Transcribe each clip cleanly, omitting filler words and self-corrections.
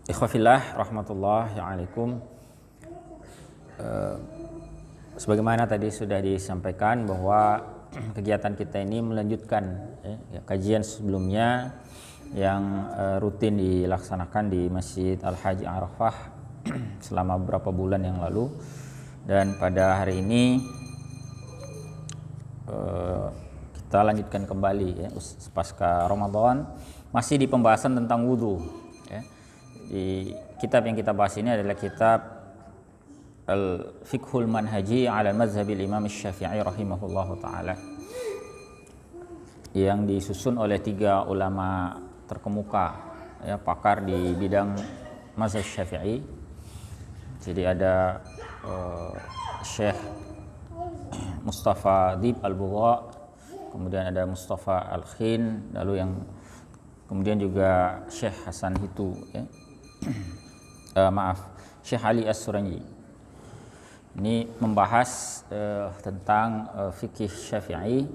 Ikhwafillah rahmatullahi alaikum. Sebagaimana tadi sudah disampaikan bahwa kegiatan kita ini melanjutkan kajian sebelumnya yang rutin dilaksanakan di Masjid Al-Haji Arafah selama beberapa bulan yang lalu, dan pada hari ini kita lanjutkan kembali pasca Ramadan, masih di pembahasan tentang wudhu. Di kitab yang kita bahas ini adalah kitab Al-Fiqhul Manhaji ala Mazhabil Imam Syafi'i rahimahullahu ta'ala, yang disusun oleh 3 ulama terkemuka, pakar di bidang mazhab Syafi'i. Jadi ada Syekh Mustafa Dib Al-Bugha, kemudian ada Mustafa Al-Khin, lalu yang kemudian juga Syekh Hasan Hitu, Syekh Ali As-Suranji. Ini membahas tentang fikih Syafi'i.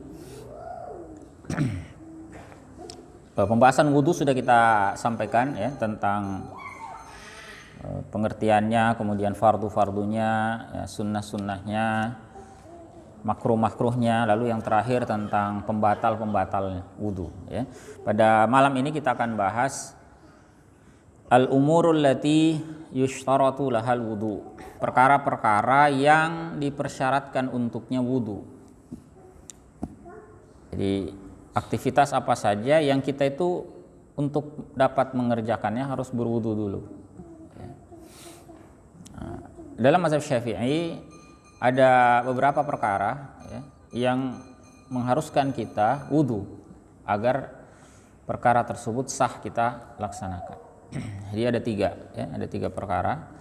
Pembahasan wudhu sudah kita sampaikan tentang pengertiannya, kemudian fardu-fardunya, sunnah-sunnahnya, makruh-makruhnya, lalu yang terakhir tentang pembatal-pembatal wudhu. Pada malam ini kita akan bahas al-umurul lati yushtaratu lahal wudhu, perkara-perkara yang dipersyaratkan untuknya wudhu. Jadi aktivitas apa saja yang kita itu untuk dapat mengerjakannya harus berwudhu dulu. Dalam mazhab Syafi'i ada beberapa perkara yang mengharuskan kita wudhu agar perkara tersebut sah kita laksanakan. Jadi ada tiga perkara.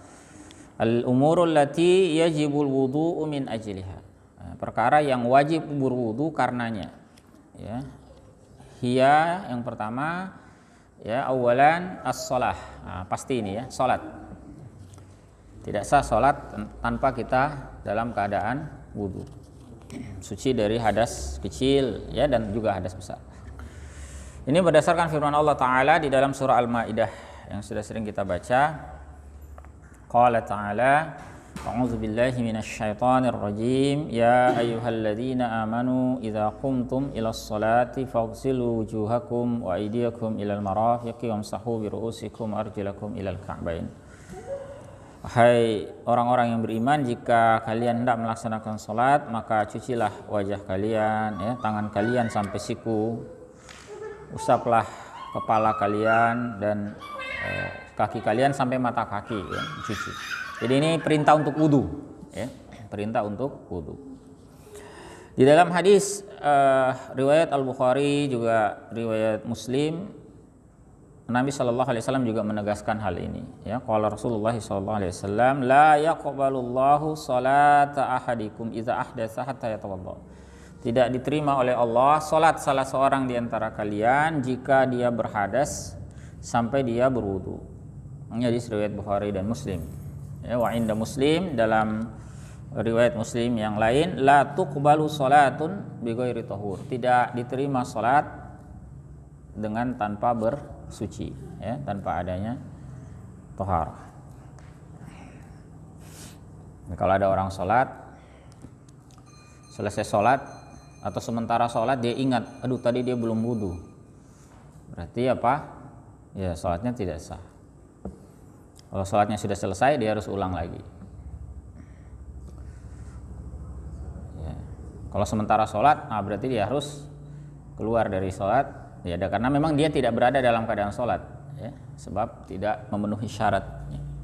Al-umurul lati yajibul wudu'u min ajliha, perkara yang wajib berwudu karenanya. Hiya, yang pertama awalan as-shalah. Pasti ini salat. Tidak sah salat tanpa kita dalam keadaan wudu, suci dari hadas kecil dan juga hadas besar. Ini berdasarkan firman Allah Ta'ala di dalam surah Al-Maidah yang sudah sering kita baca. Qala ta'ala, a'udzu billahi minasy syaithanir rajim, ya ayyuhalladzina amanu idza qumtum ilas salati faghsilu wujuhakum wa aydiyakum ilal marafiqi wamsahu bi ru'usikum arjulakum ilal ka'bain. Hai orang-orang yang beriman, jika kalian hendak melaksanakan salat, maka cucilah wajah kalian, tangan kalian sampai siku, usaplah kepala kalian, dan kaki kalian sampai mata kaki, cuci. Jadi ini perintah untuk wudu, perintah untuk wudu. Di dalam hadis riwayat Al-Bukhari juga riwayat Muslim, Nabi Shallallahu Alaihi Wasallam juga menegaskan hal ini. Qala Rasulullah Shallallahu Alaihi Wasallam, la yaqbalullahu salata ahadikum idza ahdatsa hatta yatawadda. Tidak diterima oleh Allah salat salah seorang di antara kalian jika dia berhadas sampai dia berwudu. Ini riwayat Bukhari dan Muslim. Wa inda Muslim, dalam riwayat Muslim yang lain, la tuqbalu salatun bi ghairi tahur. Tidak diterima salat dengan tanpa bersuci, tanpa adanya taharah. Kalau ada orang salat, selesai salat atau sementara salat dia ingat, aduh tadi dia belum wudu, berarti apa? Salatnya tidak sah. Kalau salatnya sudah selesai, dia harus ulang lagi. Kalau sementara salat, berarti dia harus keluar dari salat, karena memang dia tidak berada dalam keadaan salat, sebab tidak memenuhi syarat.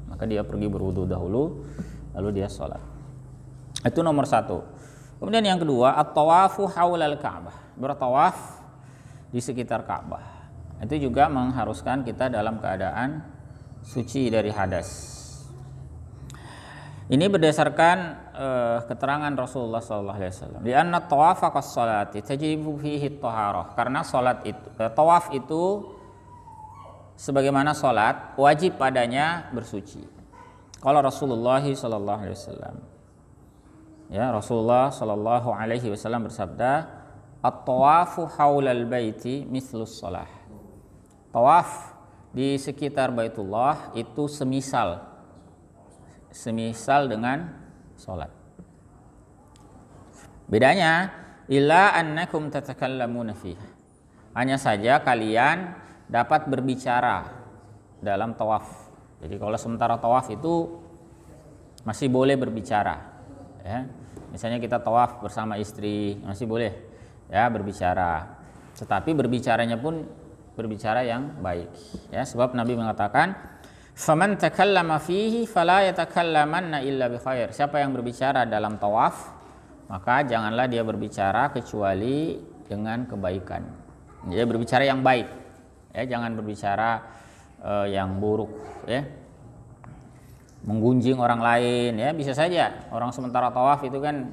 Maka dia pergi berwudu dahulu, lalu dia salat. Itu nomor 1. Kemudian yang kedua, at-tawafu haulal Ka'bah, bertawaf di sekitar Ka'bah. Itu juga mengharuskan kita dalam keadaan suci dari hadas. Ini berdasarkan keterangan Rasulullah SAW. Di anna tawafa kas-salati tajibu fihi taharah. Karena tawaf itu sebagaimana salat, wajib padanya bersuci. Kalau Rasulullah SAW, Rasulullah SAW bersabda, at-tawafu haulal baiti mithlus shalah. Tawaf di sekitar Baitullah itu semisal dengan sholat. Bedanya illa annakum tatakallamuna fiha. Hanya saja kalian dapat berbicara dalam tawaf. Jadi kalau sementara tawaf itu masih boleh berbicara, ya. Misalnya kita tawaf bersama istri masih boleh ya berbicara. Tetapi berbicaranya pun berbicara yang baik, ya. Sebab Nabi mengatakan, "Faman takallama fihi fala yatakallamanna illa bi khair." Siapa yang berbicara dalam tawaf, maka janganlah dia berbicara kecuali dengan kebaikan. Dia berbicara yang baik, ya, jangan berbicara yang buruk, ya. Menggunjing orang lain, ya, bisa saja orang sementara tawaf itu kan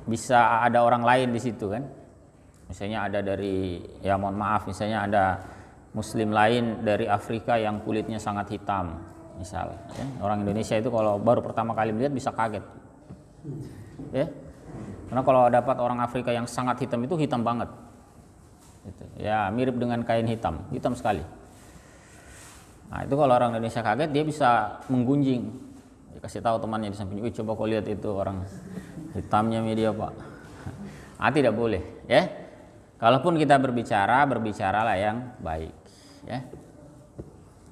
bisa ada orang lain di situ kan. Misalnya ada dari, ya mohon maaf, misalnya ada muslim lain dari Afrika yang kulitnya sangat hitam, misal, ya. Orang Indonesia itu kalau baru pertama kali melihat bisa kaget. Ya, karena kalau dapat orang Afrika yang sangat hitam itu hitam banget, gitu. Ya mirip dengan kain hitam sekali. Nah itu kalau orang Indonesia kaget dia bisa menggunjing, dia kasih tahu temannya di samping, coba kau lihat itu orang hitamnya media pak. Ah tidak boleh, ya. Kalaupun kita berbicara, berbicaralah yang baik, ya.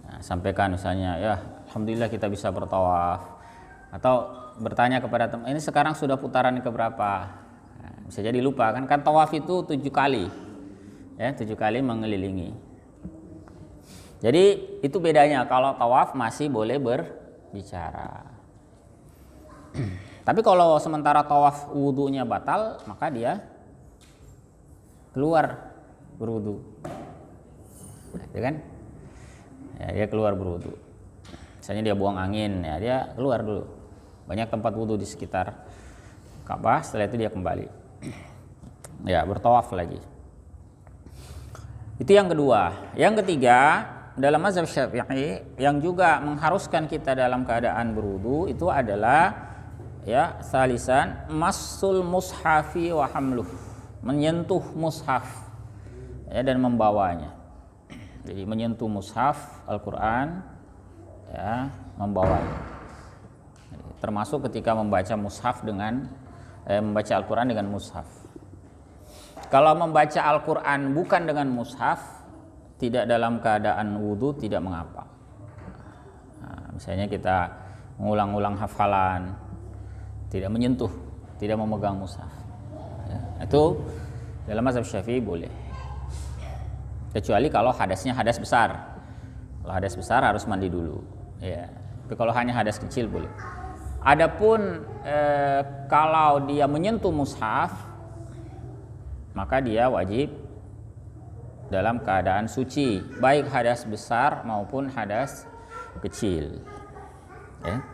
Nah, sampaikan misalnya, ya alhamdulillah kita bisa bertawaf, atau bertanya kepada teman, ini sekarang sudah putaran keberapa? Nah, bisa jadi lupa kan tawaf itu 7 kali, ya 7 kali mengelilingi. Jadi itu bedanya, kalau tawaf masih boleh berbicara. Tapi kalau sementara tawaf wudunya batal, maka dia keluar berwudu, ya kan? Ya, dia keluar berwudu. Misalnya dia buang angin, ya dia keluar dulu. Banyak tempat wudu di sekitar Ka'bah, setelah itu dia kembali. Ya, bertawaf lagi. Itu yang kedua. Yang ketiga, dalam mazhab Syafi'i yang juga mengharuskan kita dalam keadaan berwudu itu adalah, ya, salisan massul mushafi wa hamluh, menyentuh mushaf, ya, dan membawanya. Jadi menyentuh mushaf Al-Qur'an, ya, membawanya. Termasuk ketika membaca mushaf dengan membaca Al-Qur'an dengan mushaf. Kalau membaca Al-Qur'an bukan dengan mushaf, tidak dalam keadaan wudu, tidak mengapa. Nah, misalnya kita mengulang-ulang hafalan, tidak menyentuh, tidak memegang mushaf, ya, itu dalam mazhab Syafi'i boleh. Kecuali kalau hadasnya hadas besar. Kalau hadas besar harus mandi dulu, ya. Tapi kalau hanya hadas kecil boleh. Adapun kalau dia menyentuh mushaf, maka dia wajib dalam keadaan suci, baik hadas besar maupun hadas kecil, ya.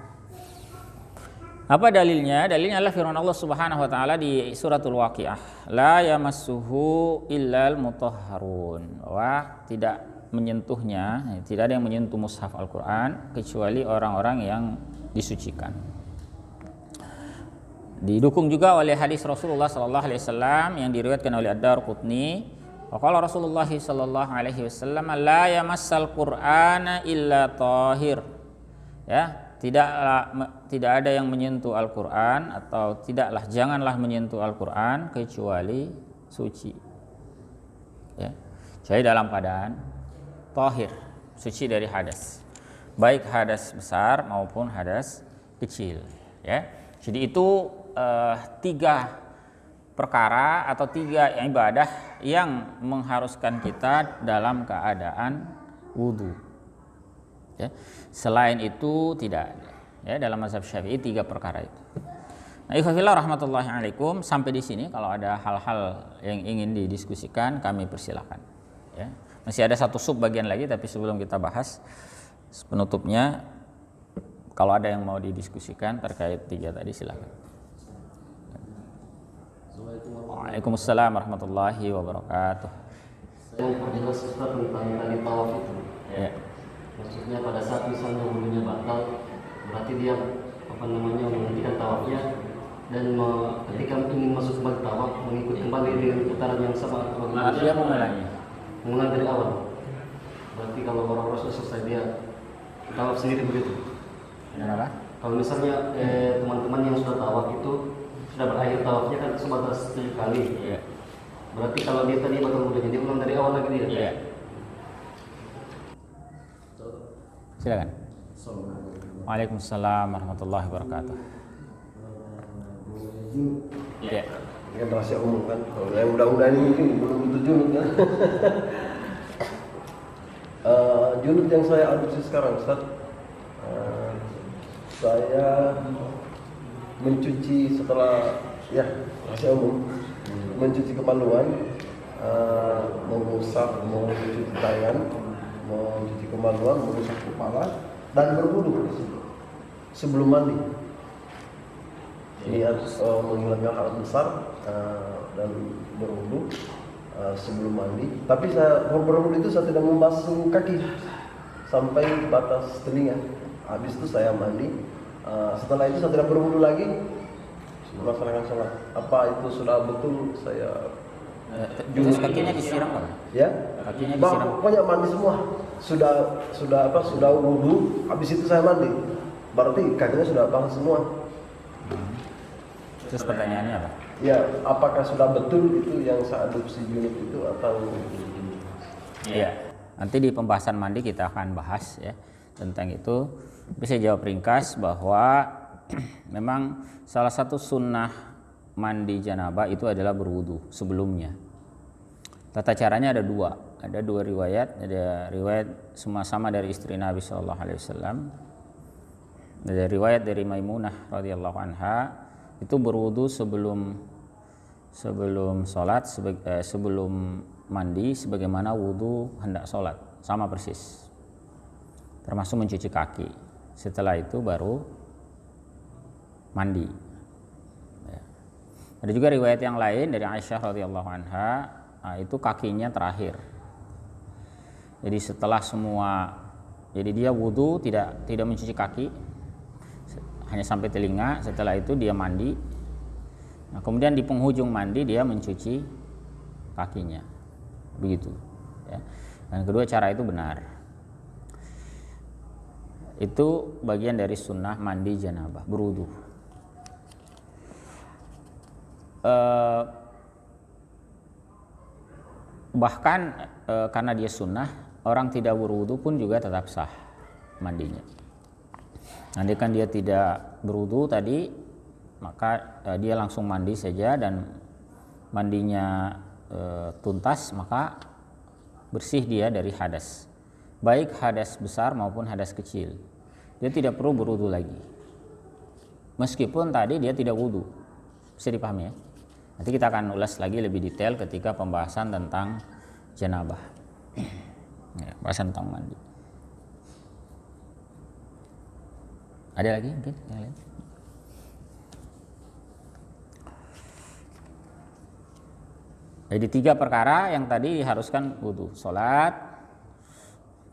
Apa dalilnya? Dalilnya adalah firman Allah Subhanahu wa taala di suratul Waqiah, la yamassuhu illal mutahharun, bahwa tidak menyentuhnya, tidak ada yang menyentuh mushaf Al-Qur'an kecuali orang-orang yang disucikan. Didukung juga oleh hadis Rasulullah sallallahu alaihi wasallam yang diriwayatkan oleh Ad-Darqutni. Qala Rasulullah sallallahu alaihi wasallam, la yamassal Qur'ana illa tahir. Ya, tidak ada yang menyentuh Al-Qur'an, atau janganlah menyentuh Al-Qur'an kecuali suci. Ya. Jadi dalam keadaan tahir, suci dari hadas. Baik hadas besar maupun hadas kecil, ya. Jadi itu 3 perkara atau 3 ibadah yang mengharuskan kita dalam keadaan wudu, ya. Selain itu tidak ada, ya, dalam mazhab Syafi'i 3 perkara itu. Nah, ikhwafillah rahmatullahi alaikum, sampai di sini. Kalau ada hal-hal yang ingin didiskusikan kami persilakan, ya. Masih ada 1 sub bagian lagi, tapi sebelum kita bahas penutupnya, kalau ada yang mau didiskusikan terkait 3 tadi silakan. Waalaikumsalam warahmatullahi wabarakatuh. Saya mau perjelas Ustaz tentang tadi tawaf itu. Ya. Maksudnya pada saat misalnya wudunya batal, berarti dia menghentikan tawafnya dan ketika ingin masuk kembali tawaf mengikuti kembali dengan putaran yang sama. Dia mengulangi. Mengulang dari awal. Berarti kalau orang sudah selesai dia tawaf sendiri begitu. Kenapa? Kalau misalnya teman-teman yang sudah tawaf itu sudah berakhir tawafnya kan sebatas 7 kali. Iya. Berarti kalau dia tadi bakal mudahnya dia ulang dari awal lagi dia. Iya. Silakan. Waalaikumsalam warahmatullahi wabarakatuh. Iya. Ini kan rahasia umum kan. Kalau yang mudah-mudahan ini mungkin belum tentu junub kan. Junub yang saya adopsi sekarang, Ustaz. Saya mencuci setelah rahasia umum, mencuci kemaluan, mengusap, mencuci tangan, mencuci kemaluan, mengusap kepala, dan berwudu sebelum mandi. Niat menghilangkan hadas besar dan berwudu sebelum mandi. Tapi saya berwudu itu saya tidak membasuh kaki sampai batas telinga. Habis itu saya mandi. Setelah itu saya tidak berwudu lagi, melaksanakan sholat. Apa itu sudah betul saya? Terus kakinya disiram kan? Ya. Kakinya disiram. Pokoknya mandi semua. Sudah wudu. Habis itu saya mandi. Berarti kakinya sudah basah semua. Terus pertanyaannya apa? Ya, apakah sudah betul itu yang saya adopsi junub itu atau? Iya. Nanti di pembahasan mandi kita akan bahas ya tentang itu. Bisa jawab ringkas bahwa memang salah satu sunnah mandi janabah itu adalah berwudu sebelumnya. Tata caranya ada dua riwayat. Ada riwayat sama dari istri Nabi Shallallahu Alaihi Wasallam. Ada riwayat dari Maimunah radhiyallahu anha, itu berwudu sebelum sholat, sebelum mandi sebagaimana wudu hendak sholat, sama persis, termasuk mencuci kaki. Setelah itu baru mandi. Ya. Ada juga riwayat yang lain dari Aisyah radhiyallahu anha, itu kakinya terakhir. Jadi setelah semua, jadi dia wudu tidak mencuci kaki, hanya sampai telinga. Setelah itu dia mandi. Nah, kemudian di penghujung mandi dia mencuci kakinya, begitu. Ya. Dan kedua cara itu benar. Itu bagian dari sunnah mandi janabah, berwudu. Bahkan karena dia sunnah, orang tidak berwudu pun juga tetap sah mandinya. Nanti kan dia tidak berwudu tadi, maka dia langsung mandi saja dan mandinya tuntas, maka bersih dia dari hadas, baik hadas besar maupun hadas kecil. Dia tidak perlu berwudu lagi, meskipun tadi dia tidak wudu. Bisa dipahami ya? Nanti kita akan ulas lagi lebih detail ketika pembahasan tentang janabah. Ya, pembahasan tentang mandi. Ada lagi mungkin yang lain? Jadi 3 perkara yang tadi diharuskan wudu: sholat,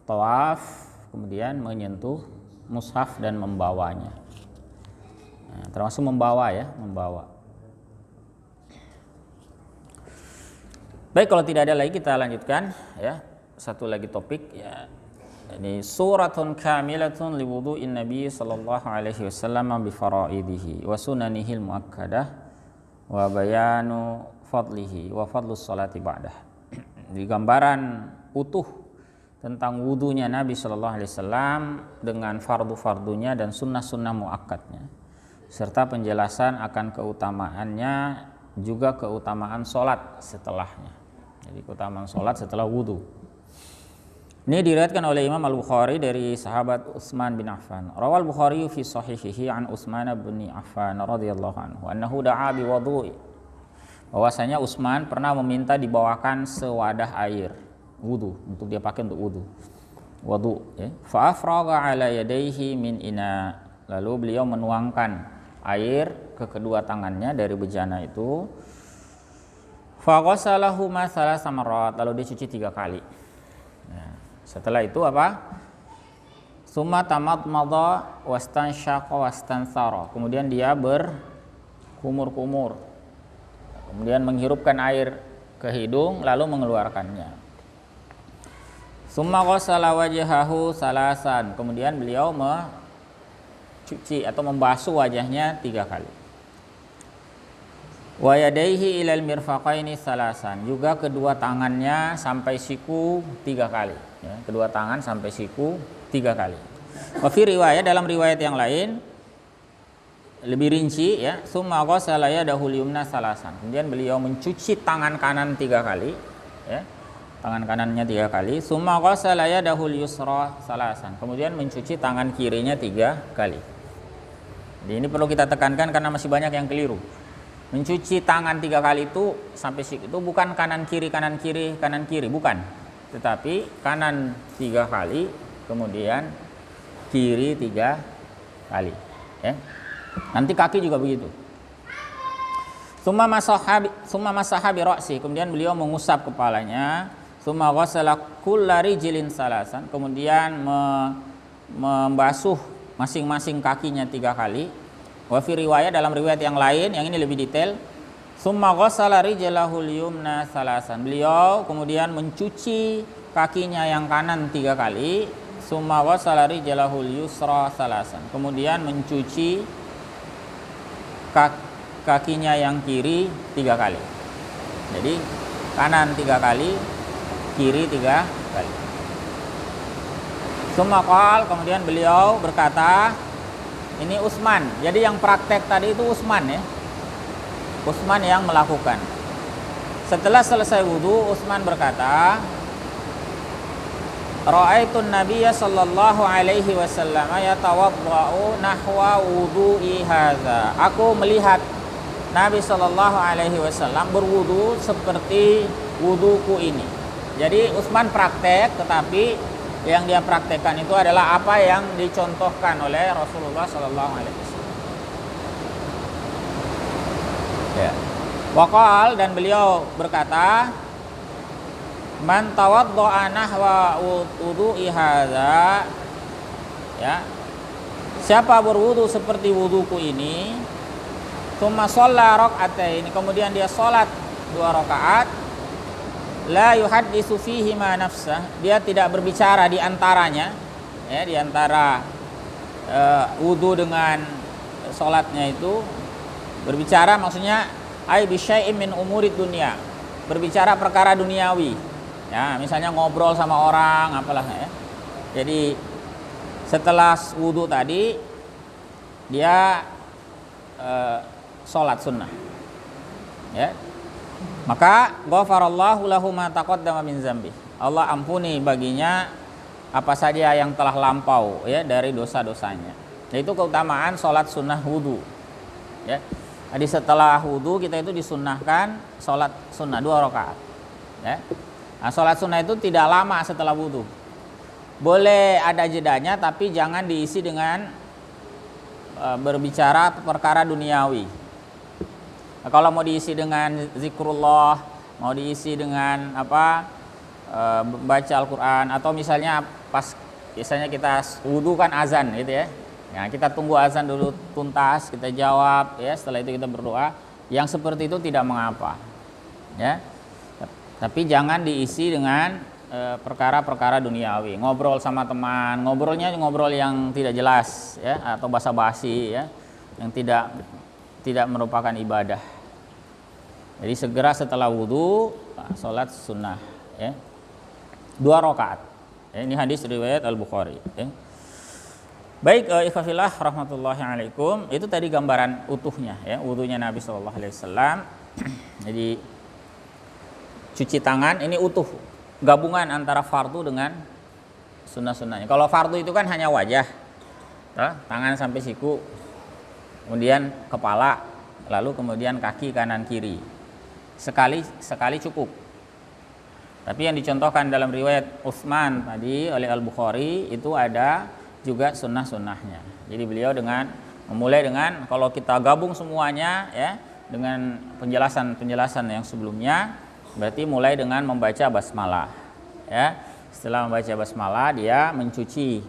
tawaf, kemudian menyentuh mushaf dan membawanya. Nah, termasuk membawa ya, membawa. Baik, kalau tidak ada lagi kita lanjutkan ya. Satu lagi topik ya. Ini suratun kamilatun li wudu'in Nabi sallallahu alaihi wasallam bi faraidihi wa sunanihil muakkadah wa bayanu fadlihi wa fadlus salati ba'dah. Di gambaran utuh tentang wudunya Nabi sallallahu alaihi wasallam dengan fardu-fardunya dan sunnah-sunnah muakkadnya, serta penjelasan akan keutamaannya, juga keutamaan salat setelahnya. Jadi keutamaan salat setelah wudu. Ini diriwayatkan oleh Imam Al-Bukhari dari sahabat Utsman bin Affan. Rawal Bukhari fi sahihihi an Utsman bin Affan radhiyallahu anhu annahu da'a bi wudu'i. Bahwasanya Utsman pernah meminta dibawakan sewadah air wudu untuk dia pakai untuk wudu ya. Fa afraga ala yadayhi min ina. Lalu beliau menuangkan air ke kedua tangannya dari bejana itu. Fa ghasalahuma thalatha marrat. Lalu dia cuci 3 kali. Nah, setelah itu apa? Summa tamadmadha wastansyaqa wastansara. Kemudian dia berkumur-kumur. Kemudian menghirupkan air ke hidung lalu mengeluarkannya. Summa ghassala wajhahu salasan. Kemudian beliau mencuci atau membasuh wajahnya 3 kali. Wa yadaihi ilal mirfaqaini salasan. Juga kedua tangannya sampai siku 3 kali. Ya, kedua tangan sampai siku 3 kali. Wa fi riwayat, dalam riwayat yang lain lebih rinci ya, summa ghassala yadahul yumna salasan. Kemudian beliau mencuci tangan kanan 3 kali, ya. Tangan kanannya 3 kali. Summa ghassala yadahul yusra salasan. Kemudian mencuci tangan kirinya 3 kali. Jadi ini perlu kita tekankan karena masih banyak yang keliru. Mencuci tangan 3 kali itu sampai siku itu bukan kanan kiri kanan kiri kanan kiri, bukan. Tetapi kanan 3 kali, kemudian kiri 3 kali, ya. Nanti kaki juga begitu. Summa masaha bi ra'si. Kemudian beliau mengusap kepalanya. Summa ghassala kulla rijlin salasan. Kemudian membasuh masing-masing kakinya 3 kali. Wa fi riwayat, dalam riwayat yang lain yang ini lebih detail, summa ghassala rijlahul yumna salasan. Beliau kemudian mencuci kakinya yang kanan 3 kali. Summa ghassala rijlahul yusra salasan. Kemudian mencuci kakinya yang kiri 3 kali. Jadi kanan 3 kali, kiri 3 kali. Summa qala, kemudian beliau berkata, ini Utsman. Jadi yang praktek tadi itu Utsman, ya. Utsman yang melakukan. Setelah selesai wudu, Utsman berkata, ra'aitun nabiyya sallallahu alaihi wasallam yatawaddau nahwa wudu'i hadza. Aku melihat Nabi sallallahu alaihi wasallam berwudu seperti wuduku ini. Jadi Utsman praktek, tetapi yang dia praktekkan itu adalah apa yang dicontohkan oleh Rasulullah sallallahu alaihi wasallam. Ya. Waqal, dan beliau berkata, man tawaddaa nahwa wudu'i hadza, ya, siapa berwudu seperti wuduku ini, tsumma shalla rak'atain, kemudian dia salat 2 rakaat, la yuhaddisu fihi ma nafsah, dia tidak berbicara di antaranya, ya, di antara wudu dengan salatnya itu, berbicara maksudnya ai bi syai'in min umurid dunya, berbicara perkara duniawi. Ya, misalnya ngobrol sama orang, apalah, ya. Jadi setelah wudu tadi dia sholat sunnah, ya. Maka ghafarallahu lahu ma taqaddama min dzambi. Allah ampuni baginya apa saja yang telah lampau, ya, dari dosa-dosanya. Yaitu keutamaan sholat sunnah wudu, ya. Jadi setelah wudu kita itu disunnahkan sholat sunnah 2 rakaat, ya. Nah, sholat sunnah itu tidak lama setelah wudu. Boleh ada jedanya, tapi jangan diisi dengan berbicara perkara duniawi. Nah, kalau mau diisi dengan zikrullah, mau diisi dengan baca Al-Quran, atau misalnya pas biasanya kita wudu kan azan gitu, ya. Nah, kita tunggu azan dulu tuntas, kita jawab, ya, setelah itu kita berdoa. Yang seperti itu tidak mengapa, ya. Tapi jangan diisi dengan perkara-perkara duniawi. Ngobrol sama teman, ngobrolnya ngobrol yang tidak jelas, ya, atau basa-basi, ya, yang tidak merupakan ibadah. Jadi segera setelah wudu sholat sunnah, ya, 2 rakaat. Ya, ini hadis riwayat Al-Bukhari, ya. Baik, ikhwafillah rahmatullahi alaikum. Itu tadi gambaran utuhnya, ya, wudunya Nabi sallallahu alaihi wasallam. Jadi cuci tangan ini utuh, gabungan antara fardu dengan sunnah-sunnahnya. Kalau fardu itu kan hanya wajah, tangan sampai siku, kemudian kepala, lalu kemudian kaki kanan kiri. Sekali cukup. Tapi yang dicontohkan dalam riwayat Utsman tadi oleh Al-Bukhari itu ada juga sunnah-sunnahnya. Jadi beliau memulai dengan, kalau kita gabung semuanya, ya, dengan penjelasan yang sebelumnya, berarti mulai dengan membaca basmalah, ya. Setelah membaca basmalah, dia mencuci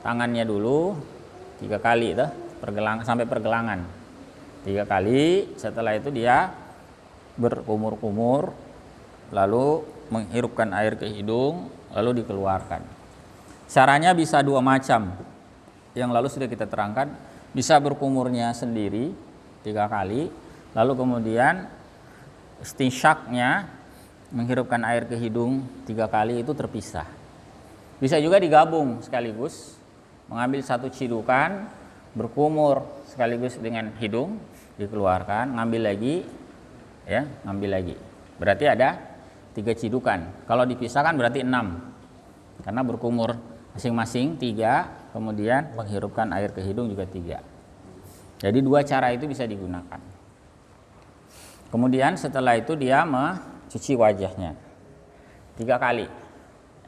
tangannya dulu 3 kali, sampai pergelangan 3 kali. Setelah itu dia berkumur-kumur lalu menghirupkan air ke hidung, lalu dikeluarkan. Caranya bisa dua macam. Yang lalu sudah kita terangkan, bisa berkumurnya sendiri 3 kali, lalu kemudian istinsyaknya menghirupkan air ke hidung 3 kali itu terpisah. Bisa juga digabung sekaligus, mengambil 1 cidukan, berkumur sekaligus dengan hidung, dikeluarkan, ngambil lagi, ya, ngambil lagi. Berarti ada 3 cidukan. Kalau dipisahkan berarti 6, karena berkumur masing-masing 3, kemudian menghirupkan air ke hidung juga 3. Jadi 2 cara itu bisa digunakan. Kemudian setelah itu dia mencuci wajahnya 3 kali.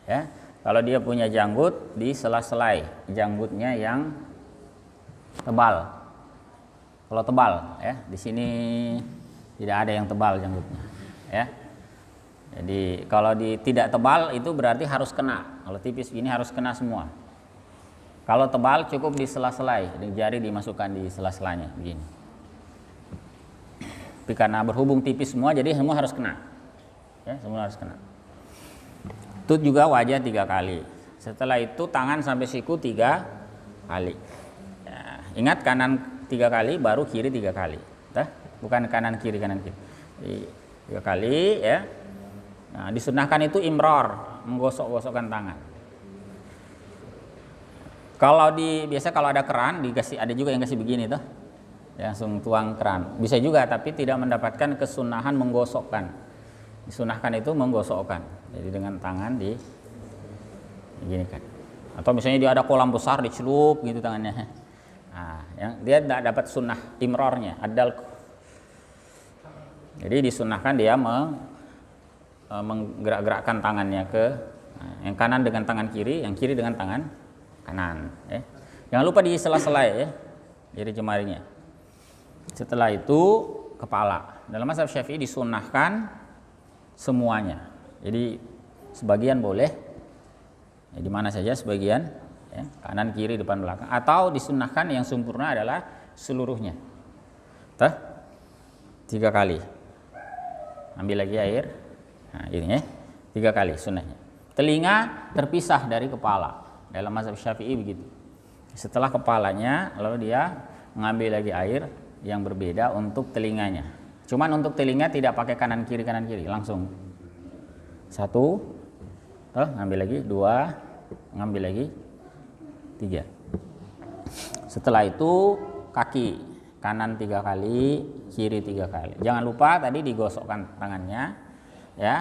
Ya, kalau dia punya janggut, di sela-selai janggutnya yang tebal. Kalau tebal, ya, di sini tidak ada yang tebal janggutnya. Ya. Jadi kalau tidak tebal itu berarti harus kena. Kalau tipis gini harus kena semua. Kalau tebal cukup di sela-selai, jari dimasukkan di sela-selanya begini. Tapi karena berhubung tipis semua, jadi semua harus kena. Ya, semua harus kena. Itu juga wajah 3 kali. Setelah itu tangan sampai siku 3 kali. Ya, ingat kanan 3 kali, baru kiri 3 kali. Bukan kanan kiri. 3 kali, ya. Nah, disunahkan itu imror, menggosok-gosokkan tangan. Biasa kalau ada keran, ada juga yang kasih begini tuh, langsung tuang keran. Bisa juga, tapi tidak mendapatkan kesunahan menggosokkan. Disunahkan itu menggosokkan. Jadi dengan tangan diginikan. Atau misalnya dia ada kolam besar dicelup gitu tangannya. Nah, dia tidak dapat sunnah imrornya, adal. Jadi disunahkan dia menggerak-gerakkan tangannya yang kanan dengan tangan kiri, yang kiri dengan tangan kanan. Ya. Jangan lupa di sela-sela, ya, jari jemarinya. Setelah itu kepala. Dalam mazhab Syafi'i disunahkan semuanya. Jadi sebagian boleh, ya, di mana saja sebagian, ya, kanan kiri depan belakang. Atau disunahkan yang sempurna adalah seluruhnya. 3 kali. Ambil lagi air. Nah, ini ya, 3 kali sunnahnya. Telinga terpisah dari kepala. Dalam mazhab Syafi'i begitu. Setelah kepalanya, lalu dia mengambil lagi air yang berbeda untuk telinganya. Cuman untuk telinga tidak pakai kanan kiri, langsung 1, ngambil lagi 2, ngambil lagi 3. Setelah itu kaki, kanan 3 kali, kiri 3 kali. Jangan lupa tadi digosokkan tangannya, ya,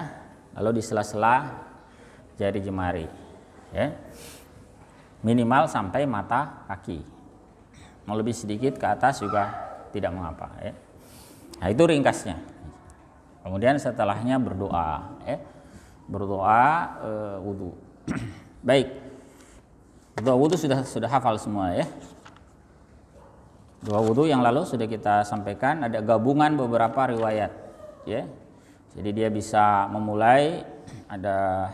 lalu di sela-sela jari jemari, ya, minimal sampai mata kaki. Mau lebih sedikit ke atas juga tidak mengapa, ya. Nah, itu ringkasnya. Kemudian setelahnya berdoa, ya, berdoa wudhu. Baik, doa wudhu sudah hafal semua, ya. Doa wudhu yang lalu sudah kita sampaikan, ada gabungan beberapa riwayat, ya. Jadi dia bisa memulai, ada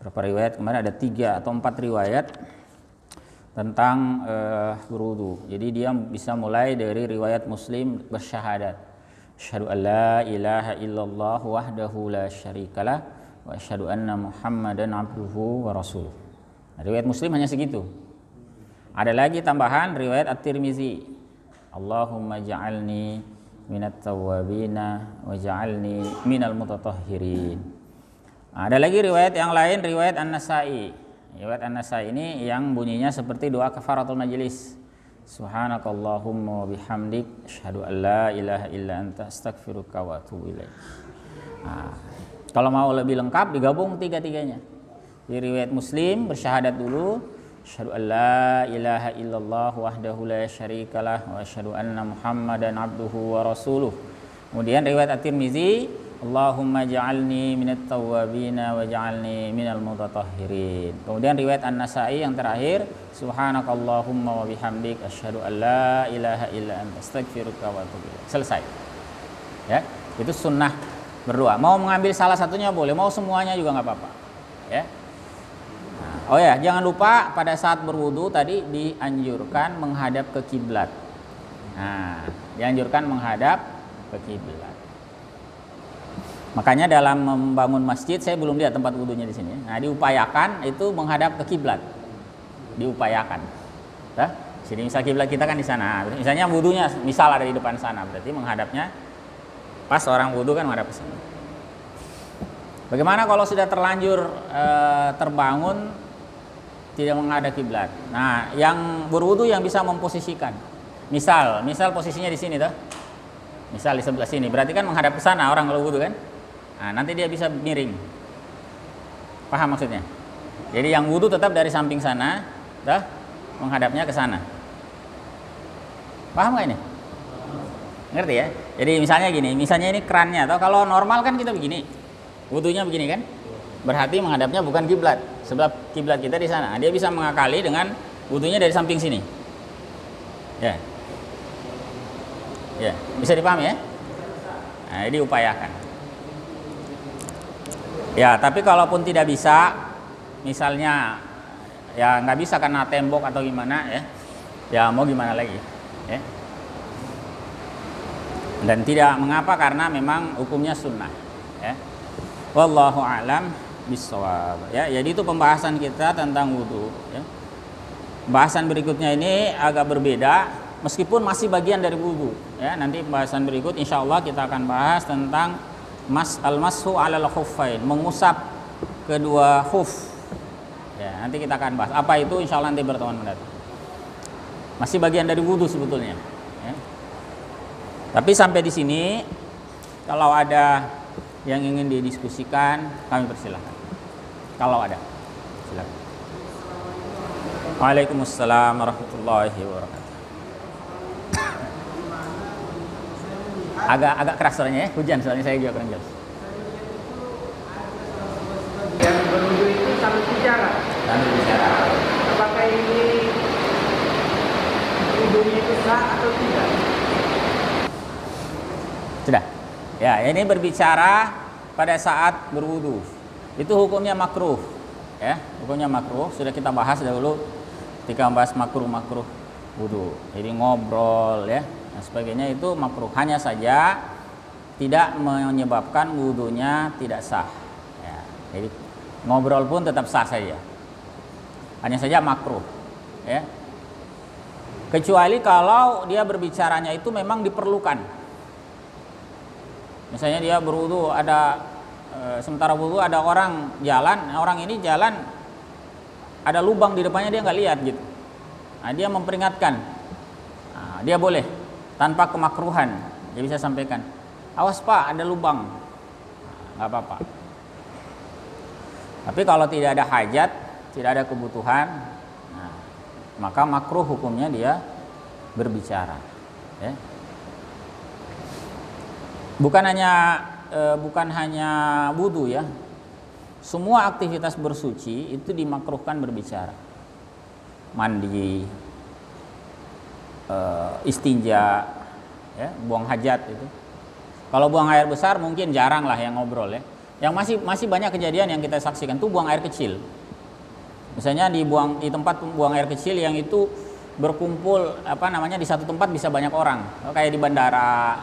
berapa riwayat kemarin, ada 3 atau 4 riwayat tentang berwudu. Jadi dia bisa mulai dari riwayat Muslim bersyahadat, asyhadu an la ilaha illallah wahdahu la syarikalah wa asyhadu anna Muhammadan abduhu wa rasuluh. Nah, riwayat Muslim hanya segitu. Ada lagi tambahan riwayat At-Tirmizi, Allahumma ja'alni minat tawwabina wa ja'alni minal mutatahhirin. Ada lagi riwayat yang lain, riwayat An-Nasa'i. Riwayat An-Nasa'i ini yang bunyinya seperti doa kafaratul majlis. Subhanakallahumma wa bihamdik asyhadu an la ilaha illa anta astaghfiruka wa atubu ilaik. Nah, kalau mau lebih lengkap digabung 3-3-nya. Di riwayat Muslim bersyahadat dulu, asyhadu an la ilaha illallah wahdahu la syarikalah wa asyhadu anna Muhammadan abduhu wa rasuluh. Kemudian riwayat At-Tirmizi, Allahumma ja'alni minat tawwabina wa ja'alni minal mutatahhirin. Kemudian riwayat An-Nasa'i yang terakhir, subhanakallahumma wa bihamdik asyhadu an la ilaha illa anta astaghfiruka wa atubu ilaik. Selesai. Ya, itu sunnah berdoa. Mau mengambil salah satunya boleh, mau semuanya juga nggak apa-apa. Ya. Nah, oh ya, jangan lupa pada saat berwudu tadi dianjurkan menghadap ke kiblat. Nah, dianjurkan menghadap ke kiblat. Makanya dalam membangun masjid saya belum lihat tempat wudunya di sini. Nah, diupayakan itu menghadap ke kiblat. Diupayakan. Nah, sini misal kiblat kita kan di sana. Misalnya wudunya misal ada di depan sana, berarti menghadapnya pas orang wudu kan menghadap ke sini. Bagaimana kalau sudah terlanjur terbangun tidak menghadap kiblat? Nah, yang berwudu yang bisa memposisikan. Misal posisinya di sini tuh. Misal di sebelah sini, berarti kan menghadap ke sana orang kalau wudu kan? Nah, nanti dia bisa miring. Paham maksudnya? Jadi yang wudu tetap dari samping sana, dah menghadapnya ke sana. Paham nggak ini? Ngerti ya? Jadi misalnya ini kerannya, atau kalau normal kan kita begini, wudunya begini kan? Berarti menghadapnya bukan kiblat, sebab kiblat kita di sana. Dia bisa mengakali dengan wudunya dari samping sini. Ya, ya, bisa dipahami ya? Nah, ini upayakan. Ya, tapi kalaupun tidak bisa, misalnya ya nggak bisa karena tembok atau gimana ya, ya mau gimana lagi, ya. Dan tidak mengapa karena memang hukumnya sunnah, ya. Wallahu a'lam bishawab. Ya, jadi itu pembahasan kita tentang wudu. Ya. Bahasan berikutnya ini agak berbeda, meskipun masih bagian dari wudu. Ya, nanti pembahasan berikut, insya Allah kita akan bahas tentang al-mashu 'alal khuffain, mengusap kedua khuf. Ya, nanti kita akan bahas. Apa itu insya Allah nanti pertemuan mendatang. Masih bagian dari wudu sebetulnya. Ya. Tapi sampai di sini, kalau ada yang ingin didiskusikan, kami persilahkan. Kalau ada, silakan. Waalaikumsalam warahmatullahi wabarakatuh. Agak keras suaranya ya, hujan soalnya saya juga kurang jelas. Yang berwudu itu sambil bicara. Sambil bicara. Apakah ini wudunya itu sah atau tidak? Sudah. Ya, ini berbicara pada saat berwudu. Itu hukumnya makruh. Ya, hukumnya makruh. Sudah kita bahas dahulu ketika membahas makruh wudu. Jadi ngobrol ya. Dan sebagainya itu makruh, hanya saja tidak menyebabkan wudunya tidak sah. Ya, jadi ngobrol pun tetap sah saja, hanya saja makruh. Ya. Kecuali kalau dia berbicaranya itu memang diperlukan. Misalnya dia berwudu, ada sementara wudu ada orang jalan, orang ini jalan ada lubang di depannya dia nggak lihat gitu. Nah, dia memperingatkan, nah, dia boleh tanpa kemakruhan, dia bisa sampaikan, awas pak ada lubang, nah, nggak apa-apa. Tapi kalau tidak ada hajat, tidak ada kebutuhan, nah, maka makruh hukumnya dia berbicara. Ya. Bukan hanya wudu ya, semua aktivitas bersuci itu dimakruhkan berbicara. Mandi, istinja, ya, buang hajat itu. Kalau buang air besar mungkin jarang lah yang ngobrol ya. Yang masih banyak kejadian yang kita saksikan tuh buang air kecil. Misalnya di tempat buang air kecil yang itu berkumpul di satu tempat bisa banyak orang. Kayak di bandara,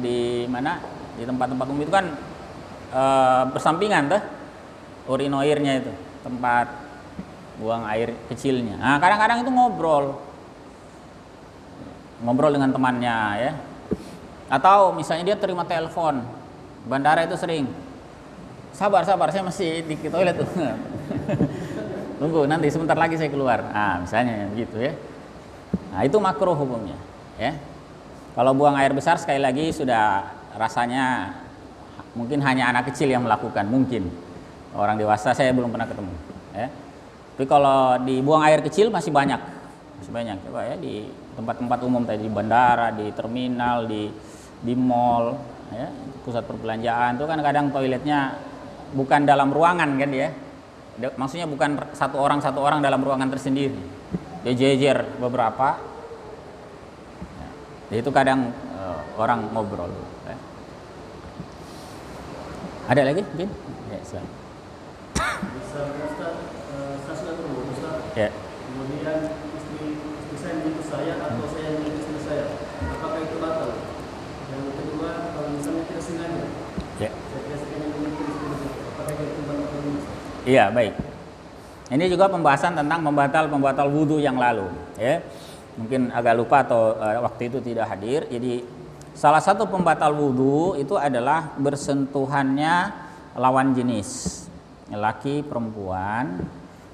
di mana di tempat-tempat umum itu kan bersampingan urinoirnya itu tempat buang air kecilnya. Nah, kadang-kadang itu ngobrol dengan temannya ya. Atau misalnya dia terima telepon. Bandara itu sering. Sabar, saya masih di toilet tuh. Tunggu, nanti sebentar lagi saya keluar. Nah, misalnya begitu ya. Nah, itu makruh hukumnya, ya. Kalau buang air besar sekali lagi sudah rasanya mungkin hanya anak kecil yang melakukan, mungkin. Orang dewasa saya belum pernah ketemu, ya. Tapi kalau dibuang air kecil masih banyak. Coba ya di tempat-tempat umum tadi, di bandara, di terminal, di mall, ya, pusat perbelanjaan itu kan kadang toiletnya bukan dalam ruangan kan ya. Maksudnya bukan satu orang dalam ruangan tersendiri. Dia jejer beberapa. Ya, itu kadang orang ngobrol. Ya. Ada lagi mungkin? Ya, silakan. Saya sudah berumur, Ustaz. Ya. Kemudian istri saya menyentuh saya atau saya menyentuh istri saya, apakah itu batal? Yang kedua, kalau misalnya tidak sengaja, Ya. saya tidak sengaja Iya, baik. Ini juga pembahasan tentang pembatal wudhu yang lalu, ya. Mungkin agak lupa atau waktu itu tidak hadir. Jadi salah satu pembatal wudhu itu adalah bersentuhannya lawan jenis, laki perempuan,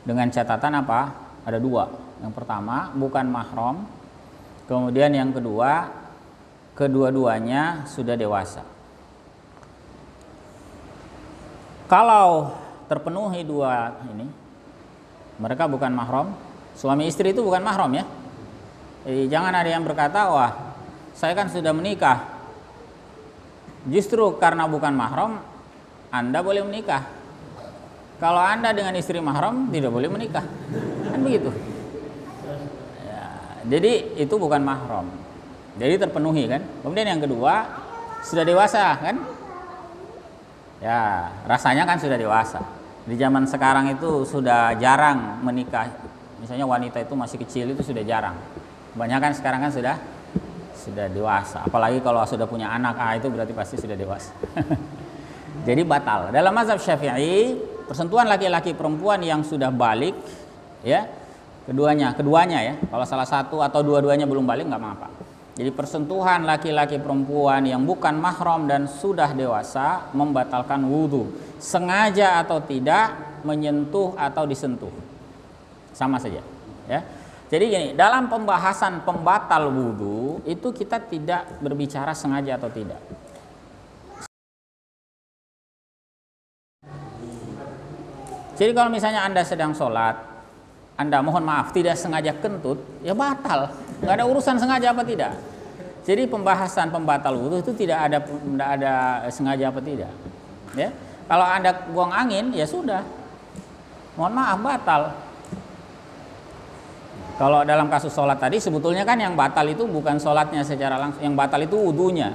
dengan catatan apa? Ada dua. Yang pertama, bukan mahram. Kemudian yang kedua, kedua-duanya sudah dewasa. Kalau terpenuhi dua ini, mereka bukan mahram. Suami istri itu bukan mahram, ya. Jadi jangan ada yang berkata, wah, saya kan sudah menikah. Justru karena bukan mahram, Anda boleh menikah. Kalau Anda dengan istri mahram tidak boleh menikah. Kan begitu. Ya, jadi itu bukan mahram. Jadi terpenuhi kan. Kemudian yang kedua, sudah dewasa kan? Ya, rasanya kan sudah dewasa. Di zaman sekarang itu sudah jarang menikah. Misalnya wanita itu masih kecil itu sudah jarang. Kebanyakan sekarang kan sudah dewasa. Apalagi kalau sudah punya anak, itu berarti pasti sudah dewasa. Jadi batal. Dalam mazhab Syafi'i, persentuhan laki-laki perempuan yang sudah balik, ya, keduanya ya. Kalau salah satu atau dua-duanya belum balik nggak apa-apa. Jadi persentuhan laki-laki perempuan yang bukan mahram dan sudah dewasa membatalkan wudhu. Sengaja atau tidak, menyentuh atau disentuh, sama saja, ya. Jadi gini, dalam pembahasan pembatal wudhu itu kita tidak berbicara sengaja atau tidak. Jadi kalau misalnya Anda sedang sholat, Anda mohon maaf tidak sengaja kentut, ya batal. Nggak ada urusan sengaja apa tidak. Jadi pembahasan pembatal wudhu itu tidak ada sengaja apa tidak. Ya, kalau Anda buang angin, ya sudah, mohon maaf batal. Kalau dalam kasus sholat tadi sebetulnya kan yang batal itu bukan sholatnya secara langsung, yang batal itu wudhunya.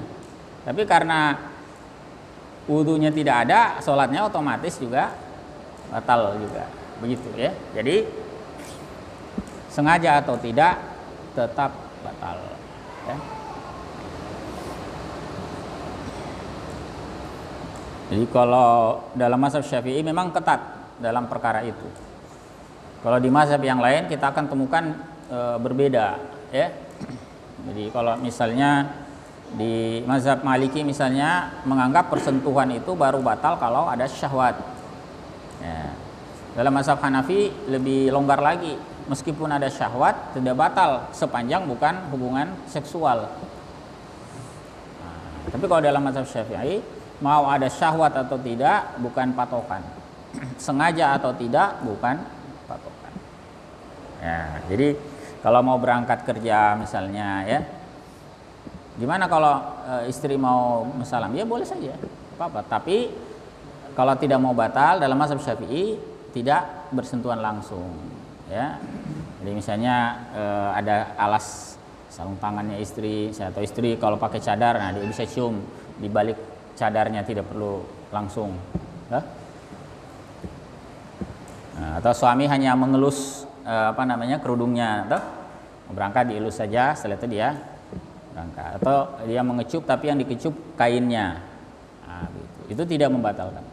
Tapi karena wudhunya tidak ada, sholatnya otomatis juga batal juga, begitu ya. Jadi sengaja atau tidak tetap batal. Ya. Jadi kalau dalam mazhab Syafi'i memang ketat dalam perkara itu. Kalau di mazhab yang lain kita akan temukan berbeda, ya. Jadi kalau misalnya di mazhab Maliki misalnya menganggap persentuhan itu baru batal kalau ada syahwat. Ya. Dalam mazhab Hanafi lebih longgar lagi, meskipun ada syahwat tidak batal sepanjang bukan hubungan seksual. Nah, tapi kalau dalam mazhab Syafi'i mau ada syahwat atau tidak bukan patokan, sengaja atau tidak bukan patokan. Ya, jadi kalau mau berangkat kerja misalnya, ya, gimana kalau istri mau salam? Ya boleh saja, apa-apa. Tapi kalau tidak mau batal dalam mazhab Syafi'i tidak bersentuhan langsung, ya. Jadi misalnya ada alas sarung tangannya istri, atau istri kalau pakai cadar, nah dia bisa cium di balik cadarnya, tidak perlu langsung, ya. Nah, atau suami hanya mengelus kerudungnya, atau berangkat dielus saja, setelah itu dia berangkat. Atau dia mengecup tapi yang dikecup kainnya, nah, gitu. Itu tidak membatalkan.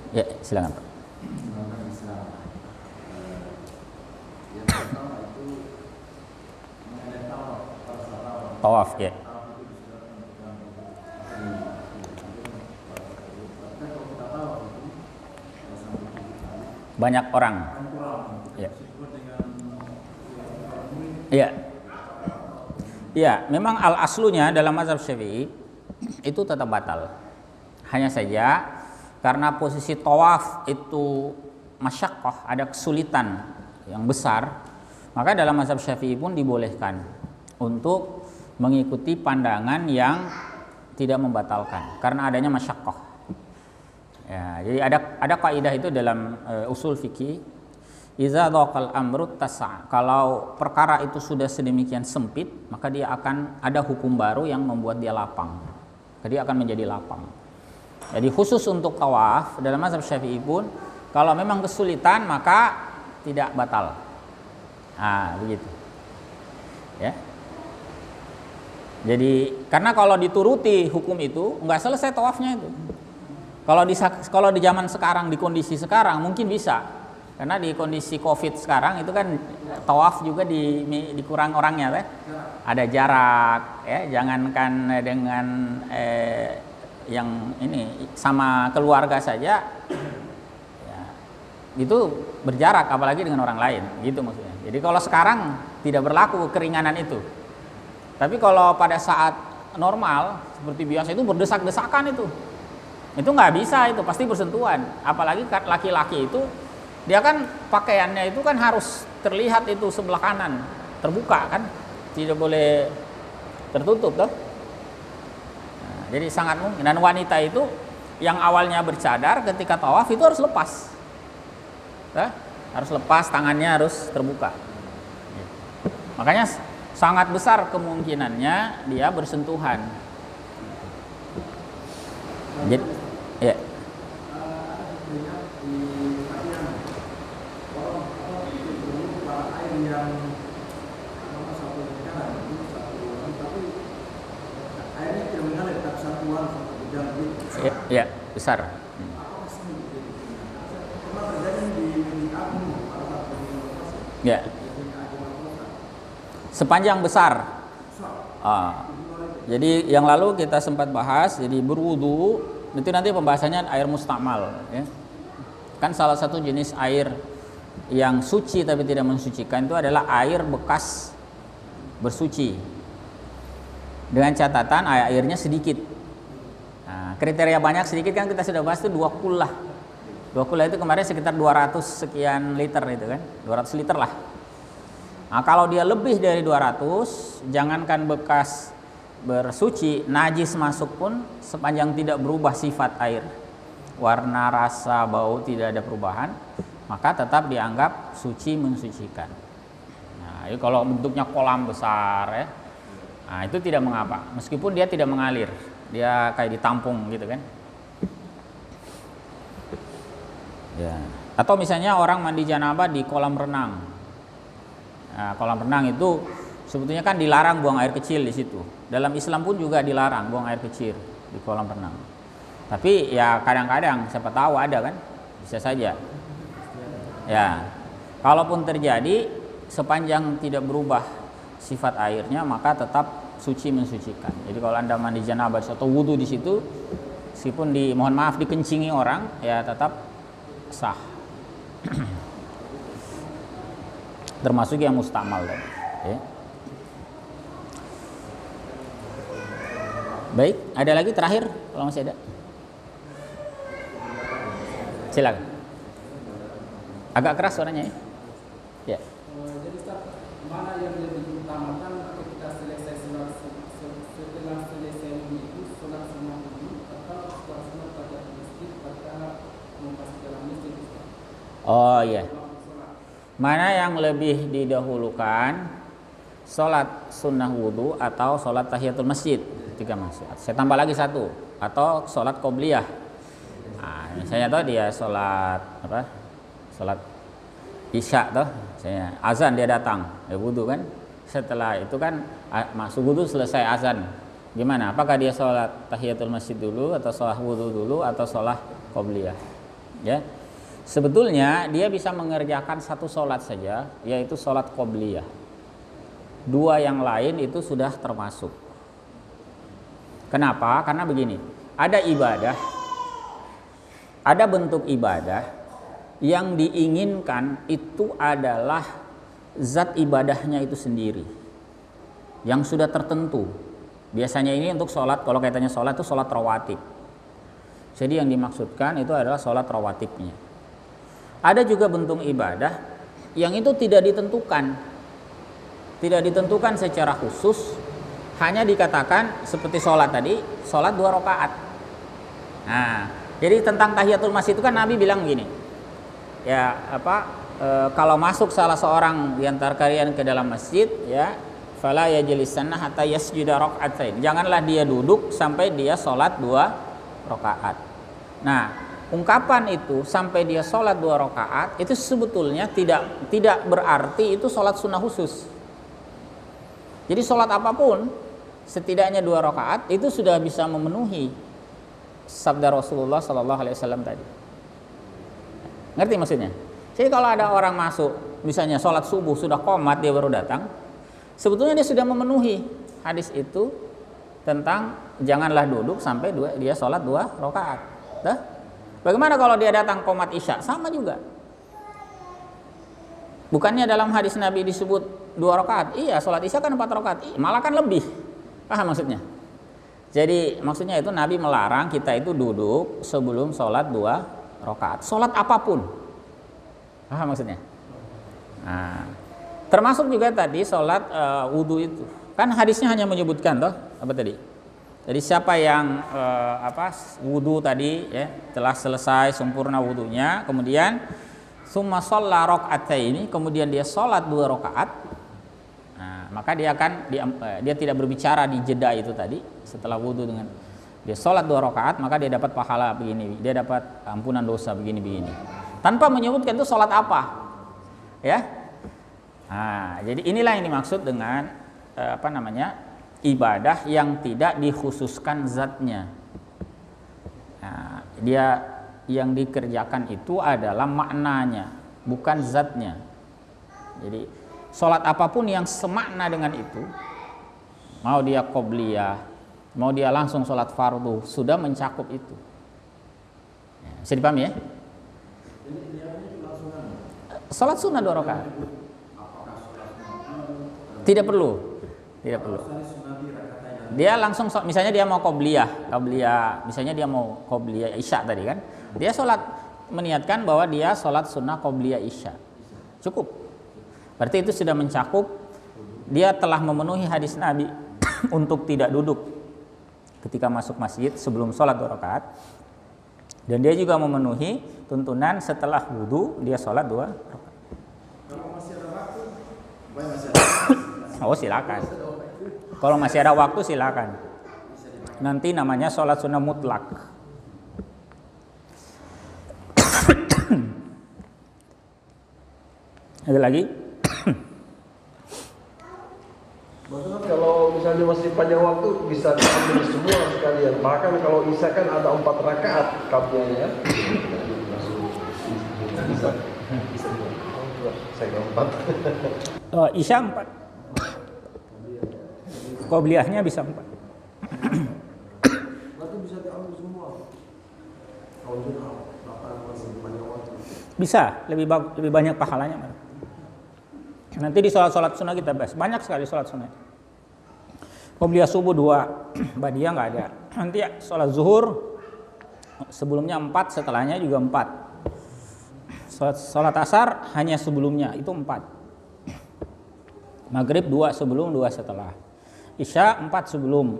Ya, silakan Pak. Tawaf, ya. Banyak orang. Ya. Iya. Iya, memang al-aslunya dalam mazhab Syafi'i itu tetap batal. Hanya saja karena posisi tawaf itu masyaqqah, ada kesulitan yang besar, maka dalam mazhab Syafi'i pun dibolehkan untuk mengikuti pandangan yang tidak membatalkan karena adanya masyaqqah. Ya, jadi ada kaidah itu dalam usul fikih, iza dhaqal amru tas'a. Kalau perkara itu sudah sedemikian sempit, maka dia akan ada hukum baru yang membuat dia lapang. Jadi akan menjadi lapang. Jadi khusus untuk tawaf dalam mazhab Syafi'i pun kalau memang kesulitan maka tidak batal. Begitu. Ya. Jadi karena kalau dituruti hukum itu nggak selesai tawafnya itu. Kalau di zaman sekarang, di kondisi sekarang mungkin bisa, karena di kondisi COVID sekarang itu kan tawaf juga dikurang orangnya, teh. Ada jarak, ya, jangankan dengan yang ini sama keluarga saja, ya, itu berjarak, apalagi dengan orang lain, gitu maksudnya. Jadi kalau sekarang tidak berlaku keringanan itu, tapi kalau pada saat normal seperti biasa itu berdesak-desakan itu nggak bisa, itu pasti bersentuhan. Apalagi laki-laki itu dia kan pakaiannya itu kan harus terlihat itu sebelah kanan terbuka kan, tidak boleh tertutup toh. Nah, jadi sangat mungkin. Dan wanita itu yang awalnya bercadar ketika tawaf itu harus lepas, harus lepas, tangannya harus terbuka. Makanya sangat besar kemungkinannya dia bersentuhan. Jadi, ya. Ya, besar. Ya. Sepanjang besar. Jadi yang lalu kita sempat bahas, jadi berwudu itu nanti pembahasannya air mustakmal, ya. Kan salah satu jenis air yang suci tapi tidak mensucikan itu adalah air bekas bersuci. Dengan catatan airnya sedikit. Nah, kriteria banyak sedikit kan kita sudah bahas itu 2 kullah. 2 kullah itu kemarin sekitar 200 sekian liter itu kan, 200 liter lah. Nah, kalau dia lebih dari 200, jangankan bekas bersuci, najis masuk pun sepanjang tidak berubah sifat air, warna, rasa, bau tidak ada perubahan, maka tetap dianggap suci mensucikan. Nah, kalau bentuknya kolam besar, ya, nah itu tidak mengapa, meskipun dia tidak mengalir, dia kayak ditampung gitu kan. Ya. Atau misalnya orang mandi janabah di kolam renang. Nah, kolam renang itu sebetulnya kan dilarang buang air kecil di situ. Dalam Islam pun juga dilarang buang air kecil di kolam renang. Tapi ya kadang-kadang siapa tahu ada kan, bisa saja. Ya, kalaupun terjadi sepanjang tidak berubah sifat airnya maka tetap suci mensucikan. Jadi kalau Anda mandi janabah atau wudu di situ, meskipun mohon maaf dikencingi orang, ya tetap sah. Termasuk yang mustakmal tadi, ya. Baik, ada lagi terakhir kalau masih ada. Silakan. Agak keras suaranya, ya. Ya. Jadi Ustaz, mana yang lebih utamakan ketika setelah selesai itu sholat sunnah dulu atau sholat sunnah pada masjid pada mempas dalam masjid? Oh iya. Mana yang lebih didahulukan, sholat sunnah wudhu atau sholat tahiyatul masjid? 3 masjid. Saya tambah lagi 1, atau sholat qobliyah. Nah, misalnya tuh dia sholat apa? Sholat isya tuh, misalnya azan dia datang, dia wudhu kan? Setelah itu kan masuk wudhu selesai azan. Gimana? Apakah dia sholat tahiyatul masjid dulu atau sholat wudhu dulu atau sholat qobliyah? Ya. Sebetulnya dia bisa mengerjakan 1 sholat saja, yaitu sholat qobliyah. 2 yang lain itu sudah termasuk. Kenapa? Karena begini, ada ibadah, ada bentuk ibadah yang diinginkan itu adalah zat ibadahnya itu sendiri, yang sudah tertentu. Biasanya ini untuk sholat, kalau kaitannya sholat itu sholat rawatib. Jadi yang dimaksudkan itu adalah sholat rawatibnya. Ada juga bentuk ibadah yang itu tidak ditentukan secara khusus, hanya dikatakan seperti sholat tadi, sholat 2 rakaat. Nah, jadi tentang tahiyatul masjid itu kan Nabi bilang gini, ya kalau masuk salah seorang di antara kalian ke dalam masjid, ya fala yajlisanna hatta yasjuda raka'atain. Janganlah dia duduk sampai dia sholat 2 rakaat. Nah, ungkapan itu sampai dia sholat 2 rakaat itu sebetulnya tidak berarti itu sholat sunnah khusus. Jadi sholat apapun setidaknya 2 rakaat itu sudah bisa memenuhi sabda Rasulullah Sallallahu Alaihi Wasallam tadi. Ngerti maksudnya? Jadi kalau ada orang masuk, misalnya sholat subuh sudah qomat dia baru datang, sebetulnya dia sudah memenuhi hadis itu tentang janganlah duduk sampai dia sholat 2 rakaat. Bagaimana kalau dia datang qomat isya? Sama juga. Bukannya dalam hadis Nabi disebut 2 rakaat? Iya, sholat isya kan 4 rakaat. Malah kan lebih. Paham maksudnya? Jadi maksudnya itu Nabi melarang kita itu duduk sebelum sholat 2 rakaat. Sholat apapun. Paham maksudnya? Nah, termasuk juga tadi sholat wudhu itu. Kan hadisnya hanya menyebutkan toh, apa tadi? Jadi siapa yang wudhu tadi ya, telah selesai sempurna wudhunya, kemudian summa shalla raka'ataini, kemudian dia sholat 2 rakaat, nah, maka dia tidak berbicara di jeda itu tadi setelah wudhu dengan dia sholat 2 rakaat, maka dia dapat pahala begini, dia dapat ampunan dosa begini tanpa menyebutkan itu sholat apa, ya. Nah, jadi inilah yang dimaksud dengan ibadah yang tidak dikhususkan zatnya. Nah, dia yang dikerjakan itu adalah maknanya, bukan zatnya. Jadi sholat apapun yang semakna dengan itu, mau dia qobliyah, mau dia langsung sholat fardu, sudah mencakup itu. Bisa dipahami ya? Sholat sunnah 2 rakaat. Tidak perlu. Dia langsung misalnya dia mau qobliyah, misalnya dia mau qobliyah isya tadi kan, dia sholat meniatkan bahwa dia sholat sunnah qobliyah isya, cukup. Berarti itu sudah mencakup, dia telah memenuhi hadis Nabi untuk tidak duduk ketika masuk masjid sebelum sholat 2 rakaat, dan dia juga memenuhi tuntunan setelah wudhu dia sholat 2 rakaat. Kalau masih ada waktu, Oh silakan. Kalau masih ada waktu silakan. Nanti namanya sholat sunnah mutlak. Ada lagi? Maksudnya kalau misalnya masih panjang waktu bisa diambil semua sekalian. Bahkan kalau isya kan ada 4 rakaat kabnya ya. Bisa. Saya 4. Isya 4. Qobliyahnya bisa 4. Berarti bisa diambil semua. Kalau sudah masih panjang waktu. Bisa, lebih banyak pahalanya. Nanti di sholat sunnah kita bahas. Banyak sekali sholat sunnah. Qobliyah subuh 2, ba'diyah nggak ada. Nanti ya, sholat zuhur sebelumnya 4, setelahnya juga 4. Sholat asar hanya sebelumnya itu 4. Maghrib 2 sebelum, 2 setelah. Isya 4 sebelum,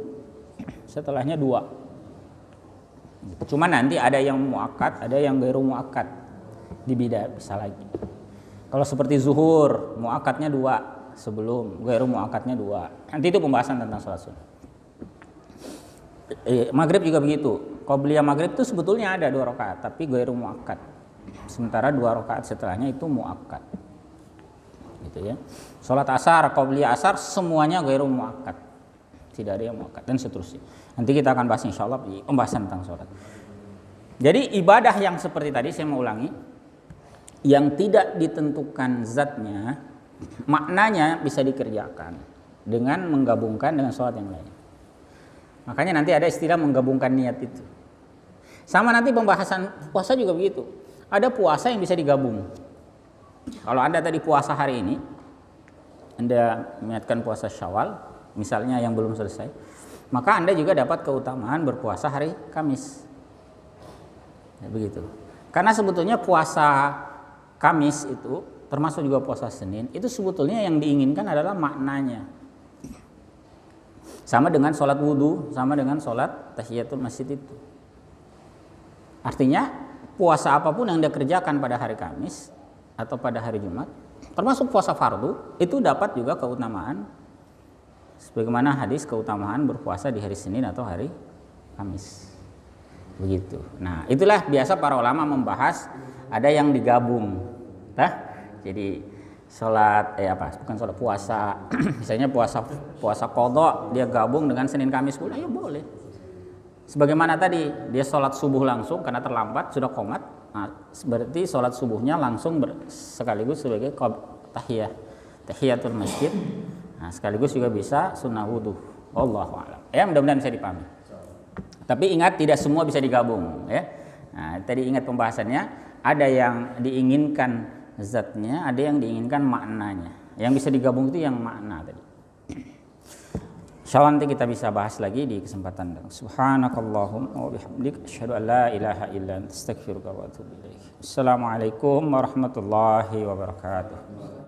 setelahnya 2. Cuma nanti ada yang muakkad, ada yang ghairu muakkad. Dibeda bisa lagi. Kalau seperti zuhur, muakkadnya 2 sebelum, ghairu muakkadnya 2. Nanti itu pembahasan tentang sholat sunnah. Maghrib juga begitu. Qobliyah maghrib itu sebetulnya ada 2 rakaat, tapi ghairu muakkad. Sementara 2 rakaat setelahnya itu muakkad. Gitu ya. Sholat asar, qobliyah asar semuanya ghairu muakkad. Tidak ada yang muakkad dan seterusnya. Nanti kita akan bahas insyaallah di pembahasan tentang sholat. Jadi ibadah yang seperti tadi saya mau ulangi, yang tidak ditentukan zatnya, maknanya bisa dikerjakan dengan menggabungkan dengan sholat yang lain. Makanya nanti ada istilah menggabungkan niat itu. Sama nanti pembahasan puasa juga begitu. Ada puasa yang bisa digabung. Kalau Anda tadi puasa hari ini, Anda niatkan puasa Syawal, misalnya yang belum selesai, maka Anda juga dapat keutamaan berpuasa hari Kamis. Ya, begitu. Karena sebetulnya puasa Kamis itu termasuk juga puasa Senin, itu sebetulnya yang diinginkan adalah maknanya. Sama dengan sholat wudhu, sama dengan sholat tahiyatul masjid itu. Artinya puasa apapun yang Anda kerjakan pada hari Kamis atau pada hari Jumat, termasuk puasa fardu, itu dapat juga keutamaan sebagaimana hadis keutamaan berpuasa di hari Senin atau hari Kamis. Begitu. Nah, itulah biasa para ulama membahas, ada yang digabung. Jadi sholat bukan sholat puasa. Misalnya puasa qadha dia gabung dengan Senin Kamis pula ya boleh. Sebagaimana tadi dia sholat subuh langsung karena terlambat sudah qomat, berarti sholat subuhnya langsung sekaligus sebagai tahiyatul masjid. Nah, sekaligus juga bisa sunnah wudu. Wallahu a'lam. Ya, mudah-mudahan bisa dipahami. Tapi ingat tidak semua bisa digabung ya. Nah, tadi ingat pembahasannya, ada yang diinginkan zatnya, ada yang diinginkan maknanya. Yang bisa digabung itu yang makna tadi. Insyaallah nanti kita bisa bahas lagi di kesempatan datang. Subhanakallahumma wa bihamdika asyhadu an la ilaha illa anta astaghfiruka wa atubu ilaik. Assalamualaikum warahmatullahi wabarakatuh.